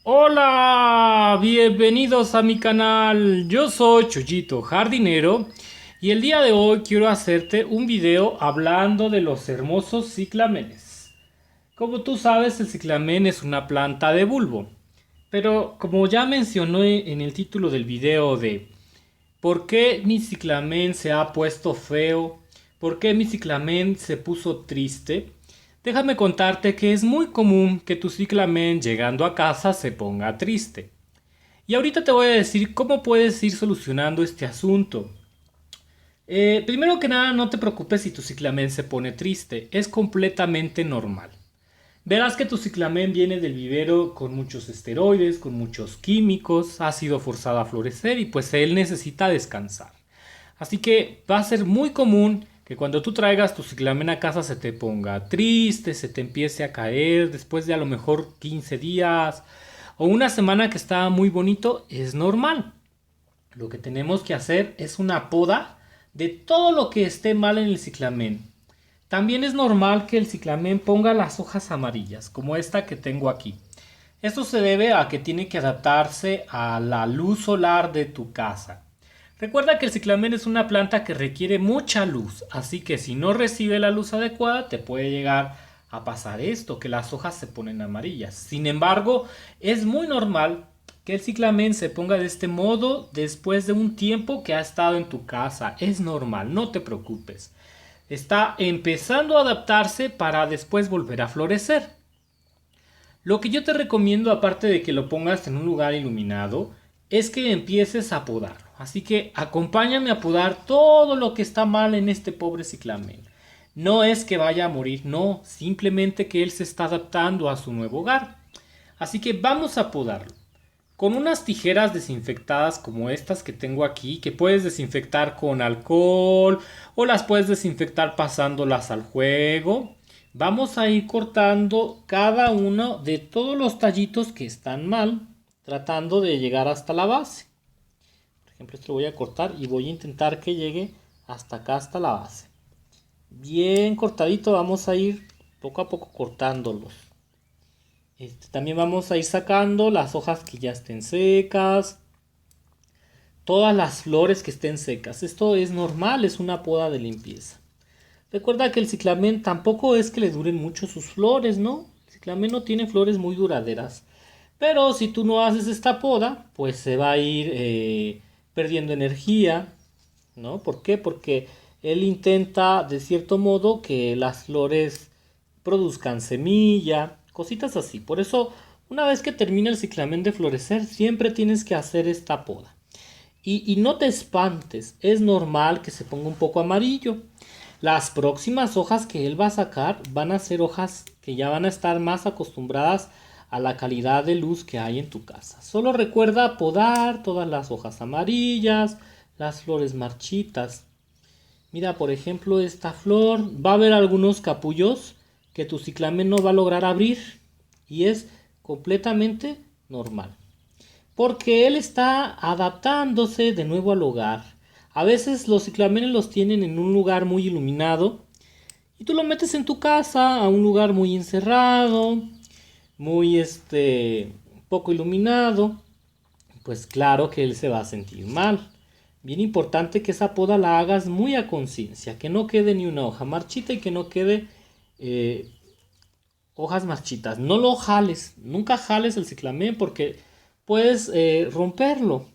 Hola, bienvenidos a mi canal. Yo soy Chuyito Jardinero y el día de hoy quiero hacerte un video hablando de los hermosos ciclamenes. Como tú sabes, el ciclamen es una planta de bulbo, pero como ya mencioné en el título del video de ¿por qué mi ciclamen se ha puesto feo? ¿Por qué mi ciclamen se puso triste? Déjame contarte que es muy común que tu ciclamen llegando a casa se ponga triste. Y ahorita te voy a decir cómo puedes ir solucionando este asunto. Primero que nada, no te preocupes si tu ciclamen se pone triste, es completamente normal. Verás que tu ciclamen viene del vivero con muchos esteroides, con muchos químicos, ha sido forzado a florecer y pues él necesita descansar. Así que va a ser muy común que cuando tú traigas tu ciclamen a casa se te ponga triste, se te empiece a caer después de a lo mejor 15 días o una semana que está muy bonito, es normal. Lo que tenemos que hacer es una poda de todo lo que esté mal en el ciclamen. También es normal que el ciclamen ponga las hojas amarillas, como esta que tengo aquí. Esto se debe a que tiene que adaptarse a la luz solar de tu casa. Recuerda que el ciclamen es una planta que requiere mucha luz, así que si no recibe la luz adecuada te puede llegar a pasar esto, que las hojas se ponen amarillas. Sin embargo, es muy normal que el ciclamen se ponga de este modo después de un tiempo que ha estado en tu casa. Es normal, no te preocupes. Está empezando a adaptarse para después volver a florecer. Lo que yo te recomiendo, aparte de que lo pongas en un lugar iluminado, es que empieces a podarlo. Así que acompáñame a podar todo lo que está mal en este pobre ciclamen. No es que vaya a morir, no, simplemente que él se está adaptando a su nuevo hogar. Así que vamos a podarlo. Con unas tijeras desinfectadas como estas que tengo aquí, que puedes desinfectar con alcohol o las puedes desinfectar pasándolas al juego. Vamos a ir cortando cada uno de todos los tallitos que están mal, tratando de llegar hasta la base. Por ejemplo, esto lo voy a cortar y voy a intentar que llegue hasta acá, hasta la base. Bien cortadito, vamos a ir poco a poco cortándolos. También vamos a ir sacando las hojas que ya estén secas, todas las flores que estén secas. Esto es normal, es una poda de limpieza. Recuerda que el ciclamen tampoco es que le duren mucho sus flores, ¿no? El ciclamen no tiene flores muy duraderas. Pero si tú no haces esta poda, pues se va a ir perdiendo energía, ¿no? ¿Por qué? Porque él intenta, de cierto modo, que las flores produzcan semilla, cositas así. Por eso, una vez que termina el ciclamen de florecer, siempre tienes que hacer esta poda. Y no te espantes, es normal que se ponga un poco amarillo. Las próximas hojas que él va a sacar van a ser hojas que ya van a estar más acostumbradas a la calidad de luz que hay en tu casa. Solo recuerda podar todas las hojas amarillas, las flores marchitas. Mira, por ejemplo, esta flor va a haber algunos capullos que tu ciclamen no va a lograr abrir y es completamente normal porque él está adaptándose de nuevo al hogar. A veces los ciclamenes los tienen en un lugar muy iluminado y tú lo metes en tu casa a un lugar muy encerrado, muy poco iluminado, pues claro que él se va a sentir mal. Bien importante que esa poda la hagas muy a conciencia, que no quede ni una hoja marchita y que no quede eh, hojas marchitas. No lo jales, nunca jales el ciclamen porque puedes romperlo.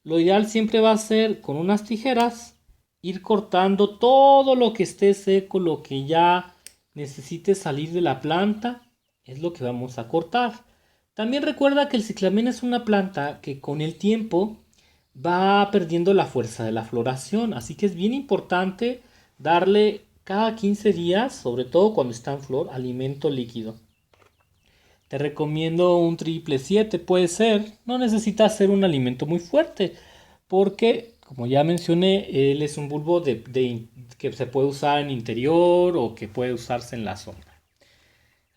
Lo ideal siempre va a ser con unas tijeras ir cortando todo lo que esté seco, lo que ya necesite salir de la planta, es lo que vamos a cortar. También recuerda que el ciclamen es una planta que con el tiempo va perdiendo la fuerza de la floración, así que es bien importante darle cada 15 días, sobre todo cuando está en flor, alimento líquido. Te recomiendo un triple 7, puede ser. No necesita ser un alimento muy fuerte, porque, como ya mencioné, él es un bulbo que se puede usar en interior o que puede usarse en la sombra.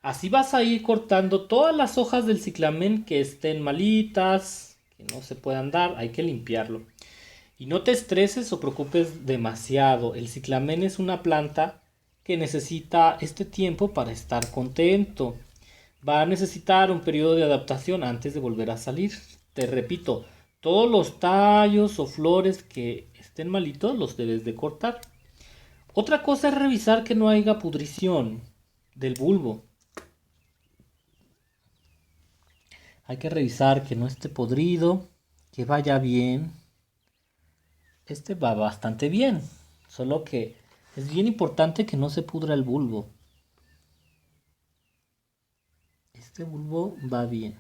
Así vas a ir cortando todas las hojas del ciclamen que estén malitas, que no se puedan dar, hay que limpiarlo. Y no te estreses o preocupes demasiado. El ciclamen es una planta que necesita este tiempo para estar contento. va a necesitar un periodo de adaptación antes de volver a salir. Te repito, todos los tallos o flores que estén malitos los debes de cortar. Otra cosa es revisar que no haya pudrición del bulbo. Hay que revisar que no esté podrido, que vaya bien. Este va bastante bien, solo que es bien importante que no se pudra el bulbo. Este bulbo va bien.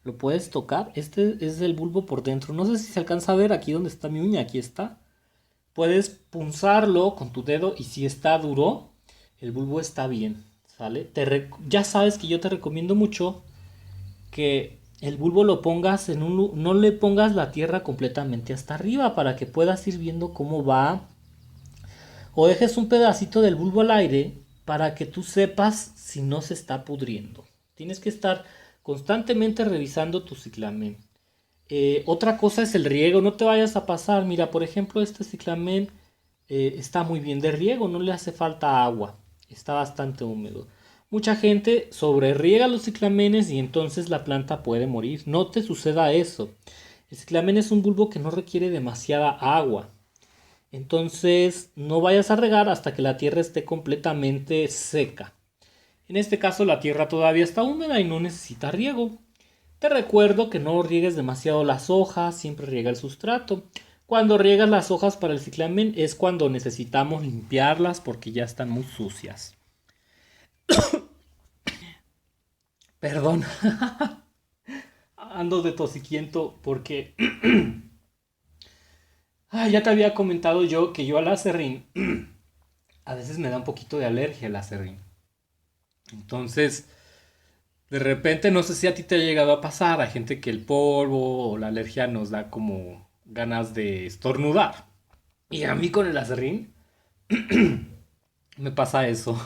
Lo puedes tocar. Este es el bulbo por dentro. No sé si se alcanza a ver aquí donde está mi uña. Aquí está. Puedes punzarlo con tu dedo y si está duro, el bulbo está bien. ¿Sale? Ya sabes que yo te recomiendo mucho que el bulbo lo pongas en un... No le pongas la tierra completamente hasta arriba para que puedas ir viendo cómo va. O dejes un pedacito del bulbo al aire para que tú sepas si no se está pudriendo. Tienes que estar constantemente revisando tu ciclamen. Otra cosa es el riego, no te vayas a pasar. Mira, por ejemplo, este ciclamen está muy bien de riego, no le hace falta agua, está bastante húmedo. Mucha gente sobreriega los ciclamenes y entonces la planta puede morir. No te suceda eso. El ciclamen es un bulbo que no requiere demasiada agua. Entonces no vayas a regar hasta que la tierra esté completamente seca. En este caso la tierra todavía está húmeda y no necesita riego. Te recuerdo que no riegues demasiado las hojas, siempre riega el sustrato. Cuando riegas las hojas para el ciclamen es cuando necesitamos limpiarlas porque ya están muy sucias. Perdón, ando de tosiquiento porque ya te había comentado yo que yo al acerrín a veces me da un poquito de alergia al acerrín. Entonces, de repente no sé si a ti te ha llegado a pasar, a gente que el polvo o la alergia nos da como ganas de estornudar. Y a mí con el acerrín me pasa eso.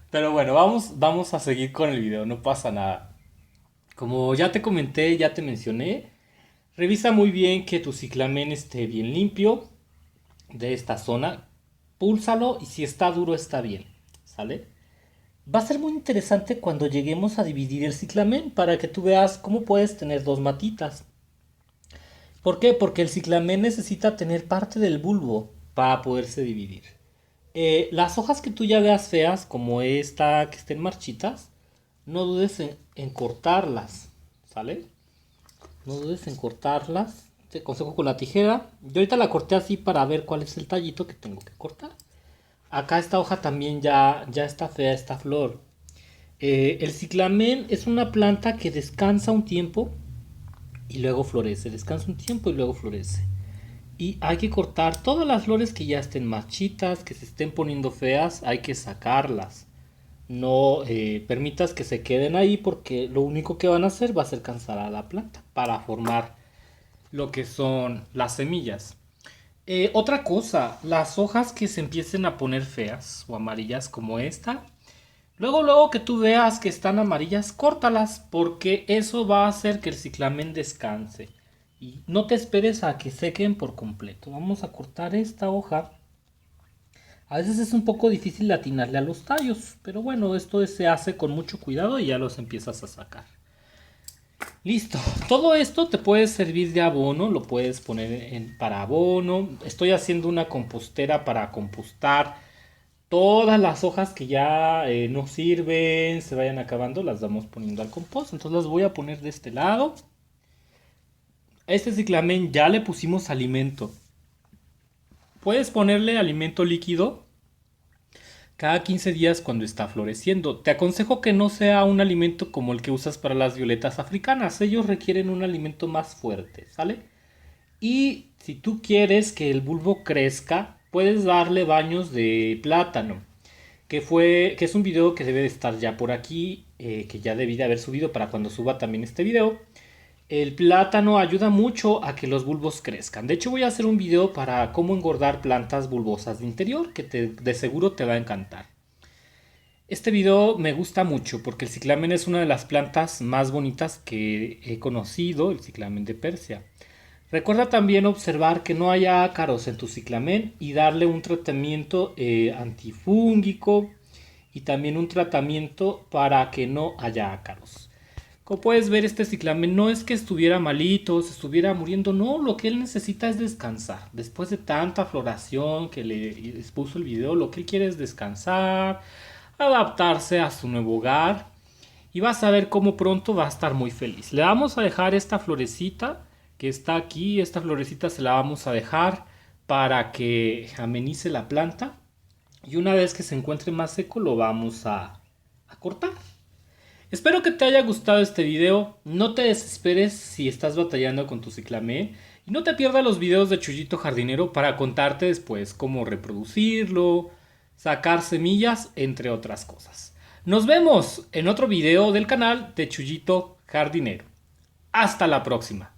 Pero bueno, vamos a seguir con el video, no pasa nada. Como ya te comenté, ya te mencioné, revisa muy bien que tu ciclamen esté bien limpio de esta zona. Púlsalo y si está duro está bien, ¿sale? Va a ser muy interesante cuando lleguemos a dividir el ciclamen para que tú veas cómo puedes tener dos matitas. ¿Por qué? Porque el ciclamen necesita tener parte del bulbo para poderse dividir. Las hojas que tú ya veas feas, como esta que estén marchitas, no dudes en cortarlas, ¿sale? No dudes en cortarlas. Te aconsejo con la tijera. Yo ahorita la corté así para ver cuál es el tallito que tengo que cortar. Acá esta hoja también ya está fea, esta flor. El ciclamen es una planta que descansa un tiempo y luego florece. Descansa un tiempo y luego florece. Y hay que cortar todas las flores que ya estén marchitas, que se estén poniendo feas, hay que sacarlas. No permitas que se queden ahí porque lo único que van a hacer va a ser cansar a la planta para formar lo que son las semillas. Otra cosa, las hojas que se empiecen a poner feas o amarillas como esta, luego que tú veas que están amarillas, córtalas porque eso va a hacer que el ciclamen descanse. Y no te esperes a que sequen por completo. Vamos a cortar esta hoja. A veces es un poco difícil atinarle a los tallos, pero bueno, esto se hace con mucho cuidado y ya los empiezas a sacar. Listo, todo esto te puede servir de abono, lo puedes poner para abono. Estoy haciendo una compostera para compostar todas las hojas que ya no sirven, se vayan acabando, las vamos poniendo al compost. Entonces las voy a poner de este lado. A este ciclamen ya le pusimos alimento. Puedes ponerle alimento líquido cada 15 días cuando está floreciendo. Te aconsejo que no sea un alimento como el que usas para las violetas africanas. Ellos requieren un alimento más fuerte, ¿sale? Y si tú quieres que el bulbo crezca, puedes darle baños de plátano. Que es un video que debe de estar ya por aquí, que ya debí de haber subido para cuando suba también este video. El plátano ayuda mucho a que los bulbos crezcan. De hecho voy a hacer un video para cómo engordar plantas bulbosas de interior que de seguro te va a encantar. Este video me gusta mucho porque el ciclamen es una de las plantas más bonitas que he conocido, el ciclamen de Persia. Recuerda también observar que no haya ácaros en tu ciclamen y darle un tratamiento antifúngico y también un tratamiento para que no haya ácaros. Como puedes ver, este ciclamen no es que estuviera malito, se estuviera muriendo, no, lo que él necesita es descansar. Después de tanta floración que le expuso el video, lo que él quiere es descansar, adaptarse a su nuevo hogar y vas a ver cómo pronto va a estar muy feliz. Le vamos a dejar esta florecita que está aquí, esta florecita se la vamos a dejar para que amenice la planta y una vez que se encuentre más seco lo vamos a cortar. Espero que te haya gustado este video, no te desesperes si estás batallando con tu ciclamé y no te pierdas los videos de Chuyito Jardinero para contarte después cómo reproducirlo, sacar semillas, entre otras cosas. Nos vemos en otro video del canal de Chuyito Jardinero. Hasta la próxima.